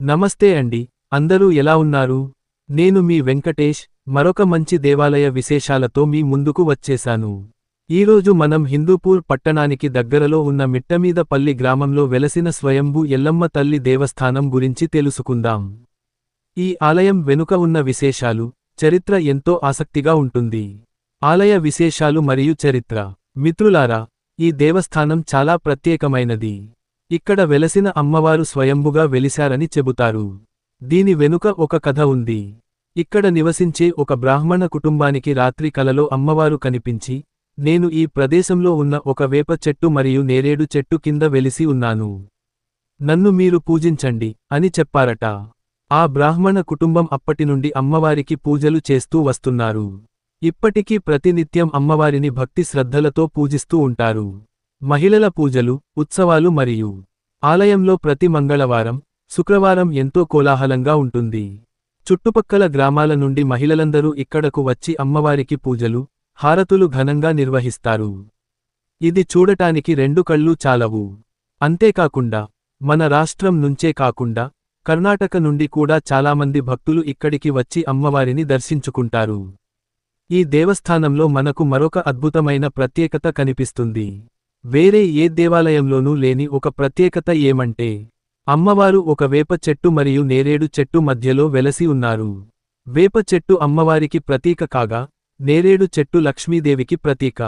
నమస్తే అండి. అందరూ ఎలా ఉన్నారు? నేను మీ వెంకటేష్. మరొక మంచి దేవాలయ విశేషాలతో మీ ముందుకు వచ్చేశాను. ఈరోజు మనం హిందూపూర్ పట్టణానికి దగ్గరలో ఉన్న మిట్టమీదపల్లి గ్రామంలో వెలసిన స్వయంభూ ఎల్లమ్మ తల్లి దేవస్థానం గురించి తెలుసుకుందాం. ఈ ఆలయం వెనుక ఉన్న విశేషాలు, చరిత్ర ఎంతో ఆసక్తిగా ఉంటుంది. ఆలయ విశేషాలు మరియు చరిత్ర. మిత్రులారా, ఈ దేవస్థానం చాలా ప్రత్యేకమైనది. ఇక్కడ వెలసిన అమ్మవారు స్వయంభుగా వెలిశారని చెబుతారు. దీని వెనుక ఒక కథ ఉంది. ఇక్కడ నివసించే ఒక బ్రాహ్మణ కుటుంబానికి రాత్రి కలలో అమ్మవారు కనిపించి, నేను ఈ ప్రదేశంలో ఉన్న ఒక వేప చెట్టు మరియు నేరేడు చెట్టు కింద వెలిసి ఉన్నాను. నన్ను మీరు పూజించండి అని చెప్పారట. ఆ బ్రాహ్మణ కుటుంబం అప్పటినుండి అమ్మవారికి పూజలు చేస్తూ వస్తున్నారు. ఇప్పటికీ ప్రతినిత్యం అమ్మవారిని భక్తి శ్రద్ధలతో పూజిస్తూ ఉంటారు. మహిళల పూజలు, ఉత్సవాలు మరియు ఆలయంలో ప్రతి మంగళవారం, శుక్రవారం ఎంతో కోలాహలంగా ఉంటుంది. చుట్టుపక్కల గ్రామాల నుండి మహిళలందరూ ఇక్కడకు వచ్చి అమ్మవారికి పూజలు, హారతులు ఘనంగా నిర్వహిస్తారు. ఇది చూడటానికి రెండు కళ్ళు చాలవు. అంతేకాకుండా మన రాష్ట్రం నుంచే కాకుండా కర్ణాటక నుండి కూడా చాలామంది భక్తులు ఇక్కడికి వచ్చి అమ్మవారిని దర్శించుకుంటారు. ఈ దేవస్థానంలో మనకు మరొక అద్భుతమైన ప్రత్యేకత కనిపిస్తుంది. వేరే ఏ దేవాలయంలోనూ లేని ఒక ప్రత్యేకత ఏమంటే, అమ్మవారు ఒక వేప చెట్టు మరియు నేరేడు చెట్టు మధ్యలో వెలసి ఉన్నారు. వేప చెట్టు అమ్మవారికి ప్రతీక కాగా, నేరేడు చెట్టు లక్ష్మీదేవికి ప్రతీక.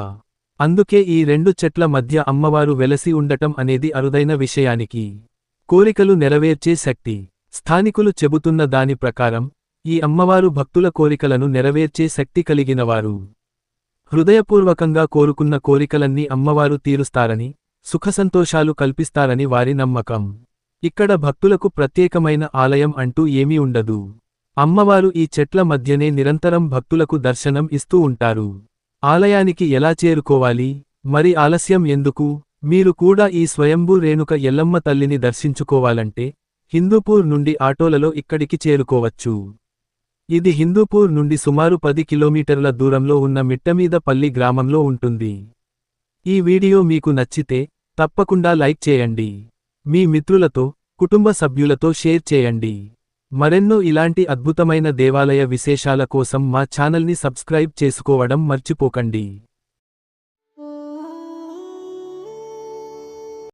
అందుకే ఈ రెండు చెట్ల మధ్య అమ్మవారు వెలసి ఉండటం అనేది అరుదైన విషయానికి. కోరికలు నెరవేర్చే శక్తి. స్థానికులు చెబుతున్న దాని ప్రకారం, ఈ అమ్మవారు భక్తుల కోరికలను నెరవేర్చే శక్తి కలిగినవారు. హృదయపూర్వకంగా కోరుకున్న కోరికలన్నీ అమ్మవారు తీరుస్తారని, సుఖసంతోషాలు కల్పిస్తారని వారి నమ్మకం. ఇక్కడ భక్తులకు ప్రత్యేకమైన ఆలయం అంటూ ఏమీ ఉండదు. అమ్మవారు ఈ చెట్ల మధ్యనే నిరంతరం భక్తులకు దర్శనం ఇస్తూ ఉంటారు. ఆలయానికి ఎలా చేరుకోవాలి? మరి ఆలస్యం ఎందుకు? మీరు కూడా ఈ స్వయంభూ రేణుక ఎల్లమ్మ తల్లిని దర్శించుకోవాలంటే హిందూపూర్ నుండి ఆటోలలో ఇక్కడికి చేరుకోవచ్చు. ఇది హిందూపూర్ నుండి సుమారు 10 కిలోమీటర్ల దూరంలో ఉన్న మిట్టమీదపల్లి గ్రామంలో ఉంటుంది. ఈ వీడియో మీకు నచ్చితే తప్పకుండా లైక్ చేయండి. మీ మిత్రులతో, కుటుంబ సభ్యులతో షేర్ చేయండి. మరెన్నో ఇలాంటి అద్భుతమైన దేవాలయ విశేషాల కోసం మా ఛానల్ని సబ్స్క్రైబ్ చేసుకోవడం మర్చిపోకండి.